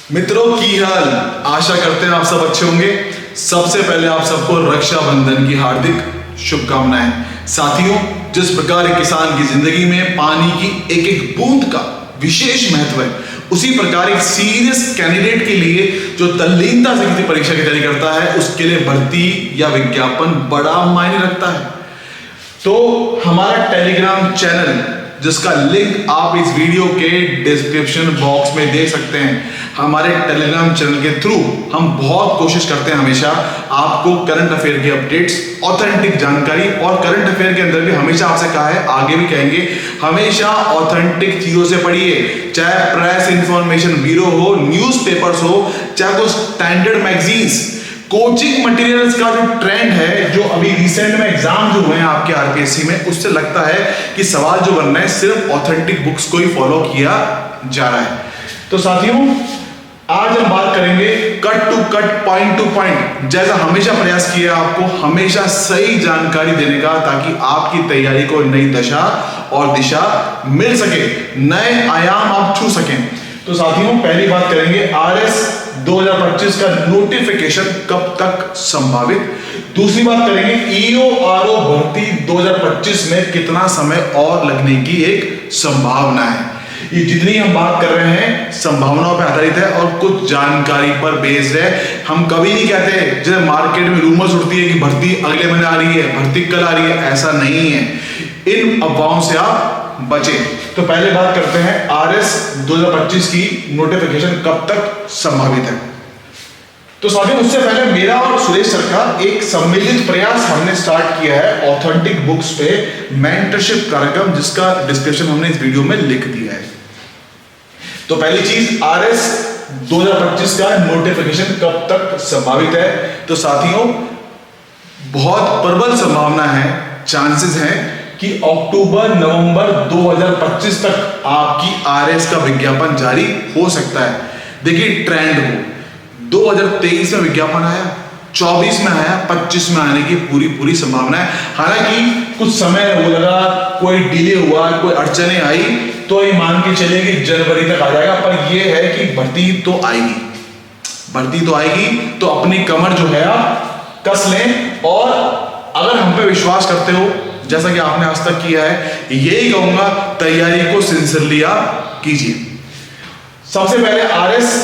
मित्रों की हाल, आशा करते हैं आप सब अच्छे होंगे। सबसे पहले आप सबको रक्षाबंधन की हार्दिक शुभकामनाएं। साथियों, जिस प्रकार एक किसान की जिंदगी में पानी की एक एक बूंद का विशेष महत्व है, उसी प्रकार एक सीरियस कैंडिडेट के लिए जो तल्लीनता से किसी परीक्षा की तैयारी करता है, उसके लिए भर्ती या विज्ञापन बड़ा मायने रखता है। तो हमारा टेलीग्राम चैनल, जिसका लिंक आप इस वीडियो के डिस्क्रिप्शन बॉक्स में दे सकते हैं, हमारे टेलीग्राम चैनल के थ्रू हम बहुत कोशिश करते हैं हमेशा आपको करंट अफेयर की अपडेट्स, ऑथेंटिक जानकारी, और करंट अफेयर के अंदर भी हमेशा आपसे कहा है, आगे भी कहेंगे, हमेशा ऑथेंटिक चीजों से पढ़िए। चाहे प्रेस इंफॉर्मेशन ब्यूरो हो, न्यूज़पेपर्स हो, चाहे वो स्टैंडर्ड मैगजीन्स, कोचिंग मटेरियल्स का जो ट्रेंड है, जो अभी रिसेंट में एग्जाम जो हुए हैं आपके आरपीएससी में, उससे लगता है कि सवाल जो बन रहे हैं सिर्फ ऑथेंटिक बुक्स को ही फॉलो किया जा रहा है। तो साथियों, आज हम बात करेंगे cut to cut, point to point, जैसा हमेशा प्रयास किया आपको हमेशा सही जानकारी देने का, ताकि आपकी तैयारी को नई दशा और दिशा मिल सके, नए आयाम आप छू सकें। तो साथियों, पहली बात करेंगे आरएस 2025 का नोटिफिकेशन कब तक संभावित। दूसरी बात करेंगे ईओआरओ भर्ती 2025 में कितना समय और लगने की एक संभावना है। ये जितनी हम बात कर रहे हैं संभावनाओं पर आधारित है और कुछ जानकारी पर बेस्ड है। हम कभी नहीं कहते जैसे मार्केट में रूमर्स उठती है कि भर्ती अगले महीने आ रही है, भर्ती कल आ रही है, ऐसा नहीं है। इन अफवाहों से आप बचे। तो पहले बात करते हैं आरएस 2025 की नोटिफिकेशन कब तक संभावित है। तो साथियों, उससे पहले मेरा और सुरेश सर का एक सम्मिलित प्रयास हमने स्टार्ट किया है ऑथेंटिक बुक्स पे मेंटरशिप कार्यक्रम, जिसका डिस्क्रिप्शन हमने इस वीडियो में लिख दिया है। तो पहली चीज, आरएस 2025 का नोटिफिकेशन कब तक संभावित है। तो साथियों, बहुत प्रबल संभावना है, चांसेस हैं कि अक्टूबर नवंबर 2025 तक आपकी आरएस का विज्ञापन जारी हो सकता है। देखिए ट्रेंड को, 2023 में विज्ञापन आया, 24 में आया, 25 में आने की पूरी संभावना है। हालांकि कुछ समय वो लगा, कोई डिले हुआ, कोई अड़चने आई, तो ये मान के चले कि जनवरी तक आ जाएगा। पर ये है कि भर्ती तो आएगी, भर्ती तो आएगी। तो अपनी कमर जो है आप कस लें, और अगर हम पे विश्वास करते हो जैसा कि आपने आज तक किया है, यही कहूंगा, तैयारी को सिंसियरली आप कीजिए। सबसे पहले आरएस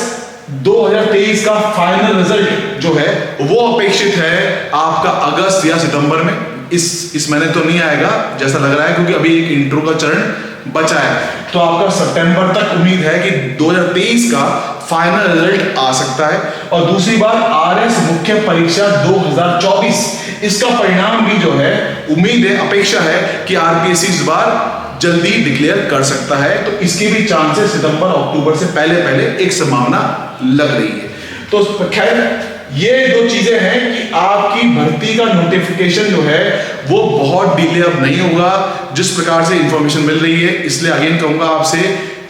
2023 का फाइनल रिजल्ट जो है वो अपेक्षित है आपका अगस्त या सितंबर में। इस महीने तो नहीं आएगा जैसा लग रहा है, क्योंकि अभी एक इंट्रो का चरण बचा है। तो आपका सितंबर तक उम्मीद है कि 2023 का फाइनल रिजल्ट आ सकता है। और दूसरी बात, आरएस मुख्य परीक्षा 2024, इसका परिणाम भी जो है उम्मीद है, अपेक्षा है कि आरपीएससी इस बार जल्दी डिक्लेयर कर सकता है। तो इसके भी चांसेस सितंबर अक्टूबर से पहले एक संभावना लग रही है। तो खैर, ये दो चीजें हैं कि आपकी भर्ती का नोटिफिकेशन जो है वो बहुत डिले अब नहीं होगा, जिस प्रकार से इंफॉर्मेशन मिल रही है। इसलिए अगेन कहूंगा आपसे,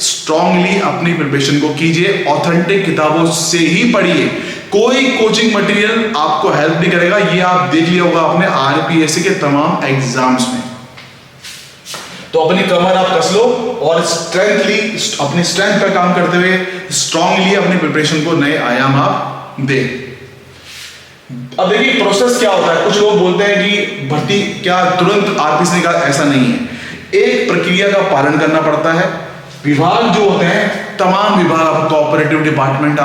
स्ट्रांगली अपनी प्रिपरेशन को कीजिए, ऑथेंटिक किताबों से ही पढ़िए। कोई कोचिंग मटेरियल आपको हेल्प नहीं करेगा, ये आप देख लिया होगा अपने आरपीएससी के तमाम एग्जाम्स में। तो अपनी कमर आप कस लो और अपनी स्ट्रेंथ पर काम करते हुए स्ट्रांगली अपनी प्रिपरेशन को नए आयाम आप दें। अब देखिए प्रोसेस क्या होता है। कुछ लोग बोलते हैं कि भर्ती क्या तुरंत आरपीएससी का, ऐसा नहीं है। एक प्रक्रिया का पालन करना पड़ता है। विभाग जो होते हैं, तमाम विभाग, आपका कोऑपरेटिव डिपार्टमेंट,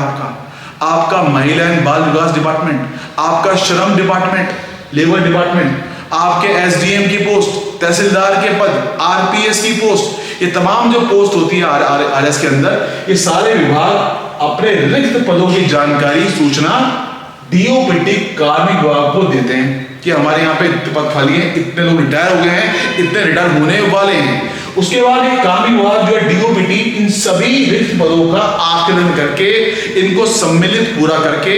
आपका महिला एंड बाल विकास डिपार्टमेंट, आपका श्रम डिपार्टमेंट, लेबर डिपार्टमेंट, आपके एसडीएम की पोस्ट, तहसीलदार के पद, आरपीएस की पोस्ट, ये तमाम जो पोस्ट होती है आरएस के अंदर, ये सारे विभाग अपने रिक्त पदों की जानकारी, सूचना डीओपीटी कार्मिक विभाग को देते हैं कि हमारे यहाँ पे इतने पद खाली हैं, इतने लोग रिटायर हो गए हैं, इतने रिटायर होने वाले हैं। उसके बाद एक कार्मिक विभाग जो है डीओपीटी, इन सभी रिक्त पदों का आकलन करके, इनको सम्मिलित पूरा करके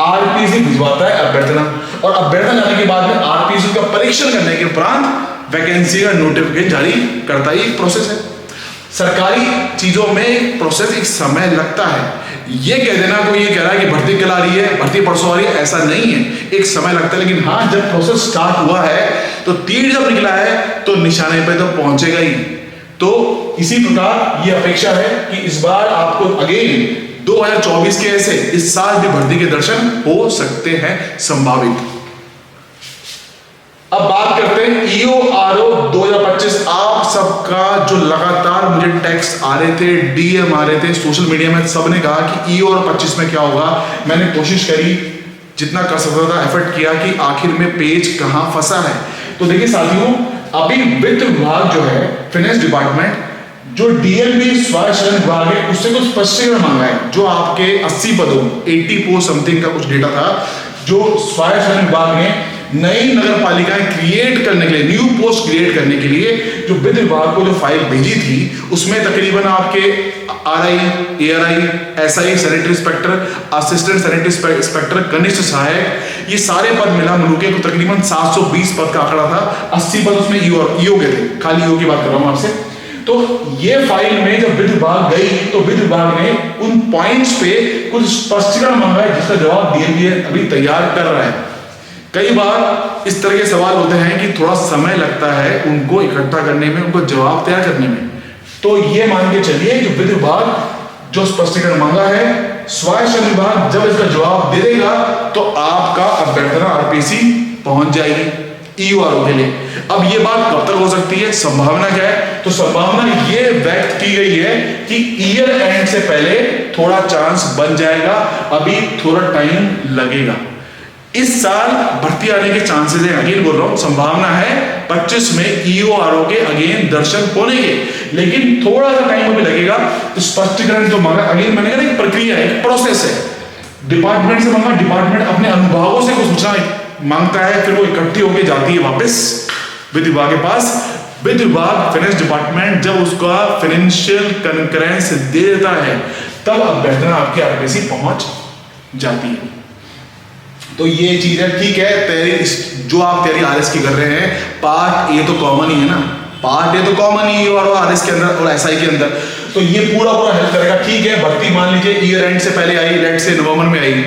आरपीएससी भिजवाता है अभ्यर्थना, और अभ्यर्थना जाने के बाद में आरपीएससी का परीक्षण करने के उपरांत वैकेंसी का नोटिफिकेशन जारी करता है। एक प्रोसेस है। सरकारी चीजों में एक प्रोसेस, एक समय लगता है। ये कह देना कोई ये कह रहा है कि भर्ती कल आ रही है, भर्ती परसों आ रही है, ऐसा नहीं है। एक समय लगता है। लेकिन हाँ, जब प्रोसेस स्टार्ट हुआ है तो तीर जब निकला है तो निशाने पे तो पहुंचेगा ही। तो इसी प्रकार ये अपेक्षा है कि इस बार आपको अगेन 2024 के ऐसे इस साल भी भर्ती के दर्शन हो सकते हैं संभावित। अब बात करते हैं EORO 2025। आप सबका जो लगातार मुझे टेक्स्ट आ रहे थे, DM आ रहे थे सोशल मीडिया में, सबने कहा कि EORO 25 में क्या होगा। मैंने कोशिश करी, जितना कर सकता था एफर्ट किया कि आखिर में पेज कहां फंसा है। तो देखिए साथियों, अभी वित्त विभाग जो है, फाइनेंस डिपार्टमेंट, जो DLV स्वायत्त विभाग है, उससे कुछ स्पष्टीकरण मांगा है। जो आपके 80 पदों 80 पोस्ट समथिंग का कुछ डेटा था, जो स्वायत्त विभाग ने नई नगर पालिकाएं क्रिएट करने के लिए, न्यू पोस्ट क्रिएट करने के लिए जो वित्त विभाग को जो फाइल भेजी थी, उसमें तकरीबन आपके RI, ARI, SI, sanitary inspector, assistant sanitary inspector, कनिष्ठ सहायक, ये सारे पद मिला मिलके तो तकरीबन 720 पद का आंकड़ा था। 80 पद उसमें EO के थे, खाली EO की बात कर रहा हूं आपसे। तो ये फाइल में जब वित्त विभाग गई तो वित्त विभाग ने उन पॉइंट्स पे कुछ स्पष्टीकरण मांगा है, जिसका जवाब DLV अभी तैयार कर रहा है। कई बार इस तरह के सवाल होते हैं कि थोड़ा समय लगता है उनको इकट्ठा करने में, उनको जवाब तैयार करने में। तो ये मान के चलिए जो वित्त विभाग जो स्पष्टीकरण मांगा है, स्वायत्त विभाग जब इसका जवाब दे देगा तो आपका अभ्यर्थना RPC पहुंच जाएगी EORO के लिए। अब ये बात कब तक हो सकती है, संभावना क्या है? तो संभावना ये व्यक्त की गई है कि ईयर एंड से पहले थोड़ा चांस बन जाएगा, अभी थोड़ा टाइम लगेगा। इस साल भर्ती आने के चांसेस हैं, अगेन बोल रहा हूं, संभावना है 25 में EORO के अगेन दर्शन होने के, लेकिन थोड़ा सा टाइम अभी लगेगा। स्पष्टीकरण जो मांगा, अगेन मैंने कहा एक प्रक्रिया है, एक प्रोसेस है। डिपार्टमेंट से मांगा, डिपार्टमेंट अपने अनुभवों से कुछ सूचना मांगता है, फिर वो इकट्ठी होकर जाती है वापस वित्त विभाग के पास। वित्त विभाग फाइनेंस डिपार्टमेंट जब उसका फाइनेंशियल कंकरेंस दे देता है, तब अभ्यर्थना आपके RPC पहुंच जाती है। तो ये चीज है, ठीक है। तैयारी जो आप तैयारी RS की कर रहे हैं, पार्ट ए तो कॉमन ही है ना, पार्ट ए तो कॉमन ही और RS के अंदर और SI के अंदर, तो ये पूरा हेल्प करेगा। ठीक है, भर्ती मान लीजिए ईयर एंड से पहले आई, लेट से नवंबर में आई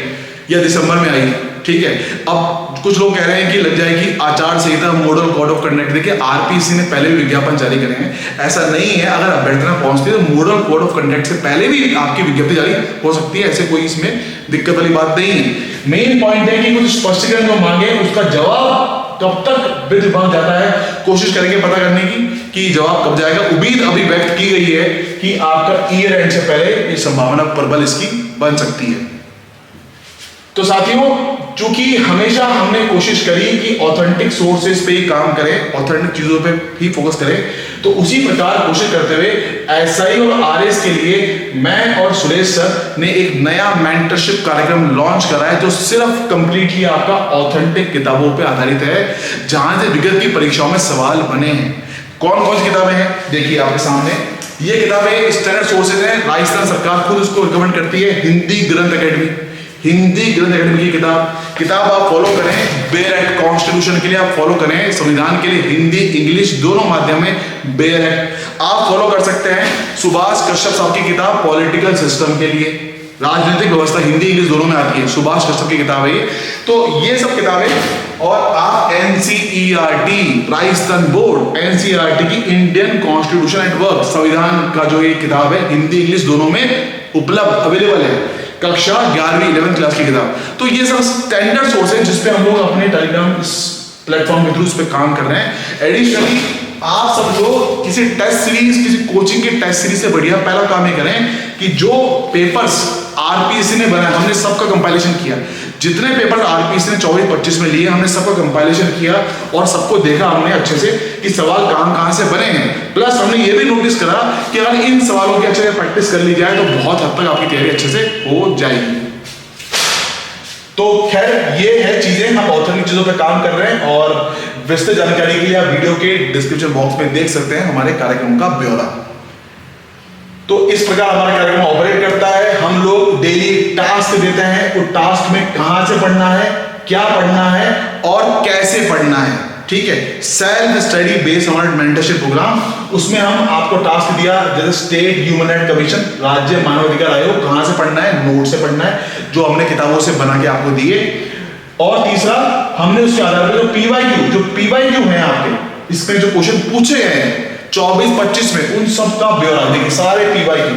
या दिसंबर में आई, ठीक है। अब कुछ लोग कह रहे हैं कि लग जाएगी आचार संहिता, मॉडल कोड ऑफ कंडक्ट। देखिए RPC ने पहले भी विज्ञापन जारी करे हैं, ऐसा नहीं है अगर अभ्यर्थना पहुंचती है तो मॉडल कोड ऑफ कंडक्ट से पहले भी आपकी विज्ञप्ति जारी हो सकती है, ऐसे कोई इसमें दिक्कत वाली बात नहीं है। मेन पॉइंट है कि कुछ स्पष्टीकरण जो मांगे उसका जवाब कब तक वित्त विभाग जाता है, कोशिश करेंगे पता करने की कि जवाब कब जाएगा। उम्मीद अभी व्यक्त की गई है कि आपका ईयर एंड से पहले ये संभावना प्रबल इसकी बन सकती है। तो साथियों, चूंकि हमेशा हमने कोशिश करी कि ऑथेंटिक सोर्सेज पे ही काम करें, ऑथेंटिक चीजों पे ही फोकस करें, तो उसी प्रकार कोशिश करते हुए SI और RS के लिए मैं और सुरेश सर ने एक नया मेंटरशिप कार्यक्रम लॉन्च करा है, जो सिर्फ कंप्लीटली आपका ऑथेंटिक किताबों पे आधारित है, जहां से विगत की परीक्षाओं में सवाल बने हैं। कौन कौन सी किताबें हैं देखिए आपके सामने। ये किताबें स्टैंडर्ड सोर्सेज हैं, राजस्थान सरकार खुद इसको रिकमेंड करती है। हिंदी ग्रंथ अकेडमी, हिंदी ग्रंथ अकेडमी की किताब आप फॉलो करें। बेयर एक्ट कॉन्स्टिट्यूशन के लिए आप फॉलो करें, संविधान के लिए हिंदी इंग्लिश दोनों माध्यम में बेयर एक्ट आप फॉलो कर सकते हैं। सुभाष कश्यप साहब की किताब पॉलिटिकल सिस्टम के लिए, राजनीतिक व्यवस्था, हिंदी इंग्लिश दोनों में आती है, सुभाष कश्यप की किताब है ये। तो ये सब किताबें, और आप NCERT राजस्थान बोर्ड NCERT की इंडियन कॉन्स्टिट्यूशन एट वर्क, संविधान का जो ये किताब है, हिंदी इंग्लिश दोनों में उपलब्ध अवेलेबल है, कक्षा 11वीं 11th क्लास की किताब। तो ये सब स्टैंडर्ड सोर्स है जिसपे हम लोग अपने टेलीग्राम प्लेटफॉर्म के थ्रू उस पर काम कर रहे हैं। एडिशनली आप सब लोग किसी टेस्ट सीरीज, किसी कोचिंग की टेस्ट सीरीज से बढ़िया पहला काम ये करें कि जो पेपर्स RPC ने बनाया, हमने सबका कंपाइलेशन किया। जितने पेपर RPC ने 24-25 में लिए, हमने सबका कंपाइलेशन किया और सबको देखा हमने अच्छे से कि सवाल कहां से बने हैं। प्लस हमने ये भी नोटिस करा कि अगर इन सवालों की अच्छे से प्रैक्टिस कर ली जाए तो बहुत हद तक आपकी तैयारी अच्छे से हो जाएगी। तो खैर ये है चीजें, हम ऑथेंटिक चीजों पे काम कर रहे हैं, और विस्तृत जानकारी के लिए आप वीडियो के डिस्क्रिप्शन बॉक्स में देख सकते हैं हमारे कार्यक्रम का ब्यौरा। तो इस प्रकार हमारा कार्यक्रम ऑपरेट करता है। हम लोग डेली टास्क देते हैं, उस टास्क में कहां से पढ़ना है, क्या पढ़ना है और कैसे पढ़ना है, ठीक है। सेल्फ स्टडी बेस्ड हमारा मेंटरशिप प्रोग्राम, उसमें हम आपको टास्क दिया, जैसे स्टेट ह्यूमन राइट कमीशन, राज्य मानवाधिकार आयोग, कहां से पढ़ना है, नोट से पढ़ना है, जो हमने किताबों से बना के आपको दिए। और तीसरा, हमने उसके आधार पर जो PYQ है आपके, इसमें जो क्वेश्चन पूछे गए हैं 24-25 में, उन सब का ब्यौरा देखिए, सारे PYQ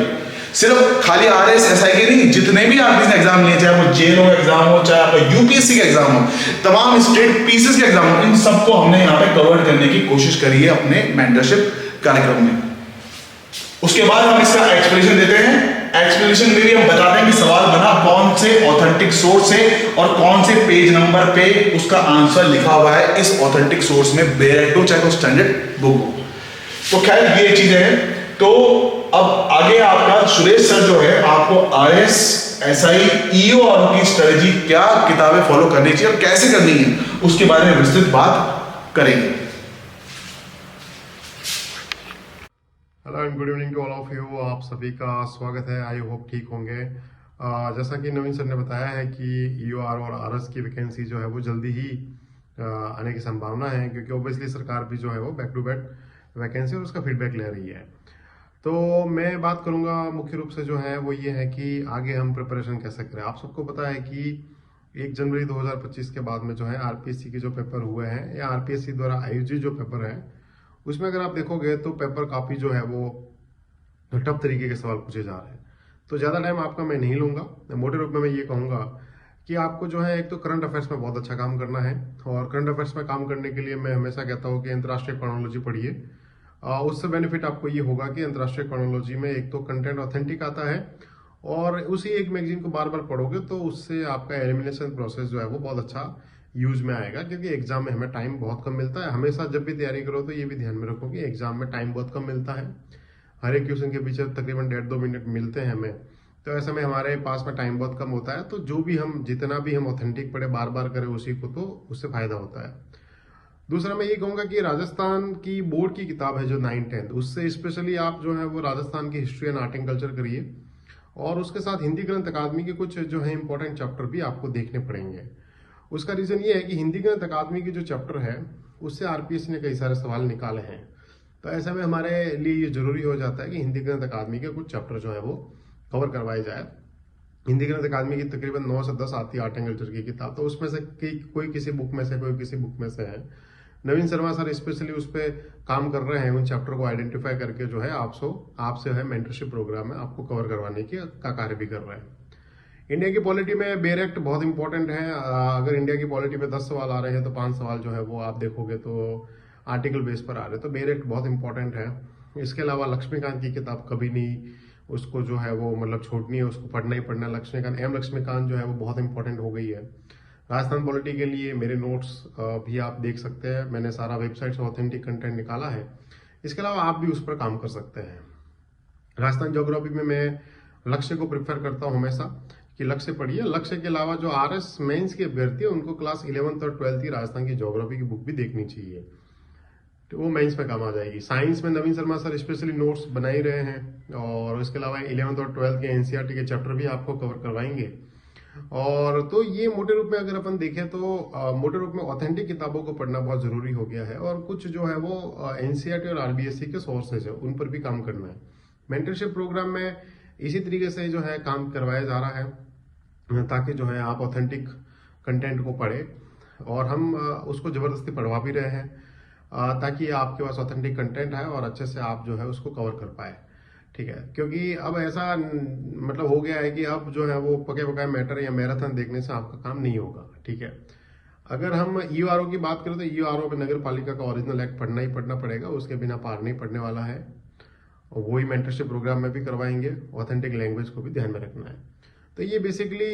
सिर्फ खाली RS SI के नहीं, जितने भी आपने एग्जाम लिए, चाहे वो JNO का एग्जाम हो, चाहे आपका UPSC का एग्जाम हो, तमाम स्टेट पीसीएस के एग्जाम हो, इन सबको हमने यहाँ पे कवर करने की कोशिश करी है अपने मेंटरशिप कार्यक्रम में। उसके बाद हम इसका एक्सप्लेनेशन देते हैं। एक्सप्लेनेशन में भी हम बताते हैं कि सवाल बना कौन से ऑथेंटिक सोर्स से और कौन से पेज नंबर पे उसका आंसर लिखा हुआ है इस ऑथेंटिक सोर्स में, बेरेक्टो चाहे तो स्टैंडर्ड बुक हो। तो खैर ये चीजें हैं। तो अब आगे आपका सुरेश सर जो है आपको RS SI EOR की स्ट्रेटेजी, क्या किताबें फॉलो करनी चाहिए और कैसे करनी है, उसके बारे में विस्तृत बात करेंगे। Hello and good evening to all of you. आप सभी का स्वागत है। आई होप ठीक होंगे। जैसा कि नवीन सर ने बताया है कि EOR और RS की वैकेंसी जो है वो जल्दी ही आने की संभावना है, क्योंकि ऑब्वियसली सरकार भी जो है वो बैक टू बैक वैकेंसी और उसका फीडबैक ले रही है। तो मैं बात करूंगा मुख्य रूप से जो है वो ये है कि आगे हम प्रिपरेशन कैसे करें। आप सबको पता है कि 1 जनवरी 2025 के बाद में जो है RPSC के जो पेपर हुए हैं या RPSC द्वारा आयोजित जो पेपर है, उसमें अगर आप देखोगे तो पेपर काफी जो है वो टफ तरीके के सवाल पूछे जा रहे हैं। तो ज्यादा टाइम आपका मैं नहीं लूंगा। मोटे रूप में मैं ये कहूंगा कि आपको जो है एक तो करंट अफेयर्स में बहुत अच्छा काम करना है, और करंट अफेयर्स में काम करने के लिए मैं हमेशा कहता हूँ कि अंतर्राष्ट्रीय क्रोनोलॉजी पढ़िए। उससे बेनिफिट आपको ये होगा कि अंतर्राष्ट्रीय क्रोनोलॉजी में एक तो कंटेंट ऑथेंटिक आता है, और उसी एक मैगजीन को बार बार पढ़ोगे तो उससे आपका एलिमिनेशन प्रोसेस जो है वो बहुत अच्छा यूज में आएगा, क्योंकि एग्जाम में हमें टाइम बहुत कम मिलता है। हमेशा जब भी तैयारी करो तो ये भी ध्यान में रखो कि एग्जाम में टाइम बहुत कम मिलता है। हर एक क्वेश्चन के पीछे तकरीबन 1.5-2 मिनट मिलते हैं हमें, तो ऐसे में हमारे पास में टाइम बहुत कम होता है। तो जो भी हम जितना भी हम ऑथेंटिक पढ़े बार बार करें उसी को, तो उससे फायदा होता है। दूसरा मैं ये कहूंगा कि राजस्थान की बोर्ड की किताब है जो 9th-10th, उससे स्पेशली आप जो है वो राजस्थान की history and art and culture करिए, और उसके साथ हिंदी ग्रंथ अकादमी के कुछ जो है इंपॉर्टेंट चैप्टर भी आपको देखने पड़ेंगे। उसका रीजन ये है कि हिंदी ग्रंथ अकादमी की जो चैप्टर है उससे RPSC ने कई सारे सवाल निकाले हैं। तो ऐसे में हमारे लिए ये जरूरी हो जाता है कि हिंदी ग्रंथ अकादमी के कुछ चैप्टर जो है वो कवर करवाए जाए। हिंदी ग्रंथ अकादमी की तकरीबन 9 से 10 आती है आर्ट एंड कल्चर की किताब, तो उसमें से कोई किसी बुक में से, कोई किसी बुक में से है। नवीन शर्मा सर स्पेशली उस पर काम कर रहे हैं, उन चैप्टर को आइडेंटिफाई करके जो है आपसे है मेंटरशिप प्रोग्राम में आपको कवर करवाने का कार्य भी कर रहे हैं। इंडिया की पॉलिटी में बेयर एक्ट बहुत इंपॉर्टेंट है। अगर इंडिया की पॉलिटी में 10 सवाल आ रहे हैं तो 5 सवाल जो है वो आप देखोगे तो आर्टिकल बेस पर आ रहे हैं, तो बेयर एक्ट बहुत इंपॉर्टेंट है। इसके अलावा लक्ष्मीकांत की किताब कभी नहीं उसको जो है वो मतलब छोड़नी है, उसको पढ़ना ही पढ़ना। लक्ष्मीकांत जो है वो बहुत इंपॉर्टेंट हो गई है। राजस्थान पॉलिटी के लिए मेरे नोट्स भी आप देख सकते हैं, मैंने सारा वेबसाइट से ऑथेंटिक कंटेंट निकाला है। इसके अलावा आप भी उस पर काम कर सकते हैं। राजस्थान ज्योग्राफी में मैं लक्ष्य को प्रिफर करता हूं हमेशा कि लक्ष्य पढ़िए। लक्ष्य के अलावा जो RS मेंस के अभ्यर्थी है उनको क्लास 11th और 12th की राजस्थान की ज्योग्राफी की बुक भी देखनी चाहिए, तो वो मेंस में काम आ जाएगी। साइंस में नवीन शर्मा सर स्पेशली नोट्स बना ही रहे हैं, और इसके अलावा 11th और 12th के NCERT के चैप्टर भी आपको कवर करवाएंगे। और तो ये मोटे रूप में अगर अपन देखें तो मोटे रूप में ऑथेंटिक किताबों को पढ़ना बहुत जरूरी हो गया है, और कुछ जो है वो NCERT और RBSC के सोर्सेज है उन पर भी काम करना है। मेंटरशिप प्रोग्राम में इसी तरीके से जो है काम करवाया जा रहा है, ताकि जो है आप ऑथेंटिक कंटेंट को पढ़े, और हम उसको जबरदस्ती पढ़वा भी रहे हैं ताकि आपके पास ऑथेंटिक कंटेंट है और अच्छे से आप जो है उसको कवर कर पाए। ठीक है, क्योंकि अब ऐसा मतलब हो गया है कि अब जो है वो पके पकाए मैटर या मैराथन देखने से आपका काम नहीं होगा। ठीक है, अगर हम EORO की बात करें तो EORO में नगर पालिका का ओरिजिनल एक्ट पढ़ना ही पढ़ना पड़ेगा, उसके बिना पार नहीं पड़ने वाला है। और वही मेंटरशिप प्रोग्राम में भी करवाएंगे। ऑथेंटिक लैंग्वेज को भी ध्यान में रखना है। तो ये बेसिकली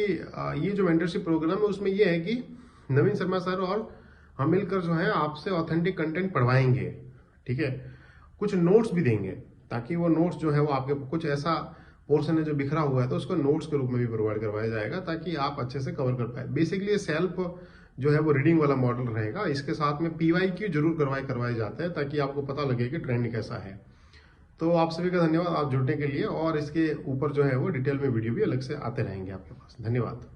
ये जो मेंटरशिप प्रोग्राम है उसमें ये है कि नवीन शर्मा सर और हम मिलकर जो है आपसे ऑथेंटिक कंटेंट पढ़वाएंगे। ठीक है, कुछ नोट्स भी देंगे, ताकि वो नोट्स जो है वो आपके कुछ ऐसा पोर्शन है जो बिखरा हुआ है तो उसको नोट्स के रूप में भी प्रोवाइड करवाया जाएगा, ताकि आप अच्छे से कवर कर पाए। बेसिकली सेल्फ जो है वो रीडिंग वाला मॉडल रहेगा। इसके साथ में PYQ जरूर करवाए जाते हैं, ताकि आपको पता लगे कि ट्रेंड कैसा है। तो आप सभी का धन्यवाद आप जुड़ने के लिए, और इसके ऊपर जो है वो डिटेल में वीडियो भी अलग से आते रहेंगे आपके पास। धन्यवाद।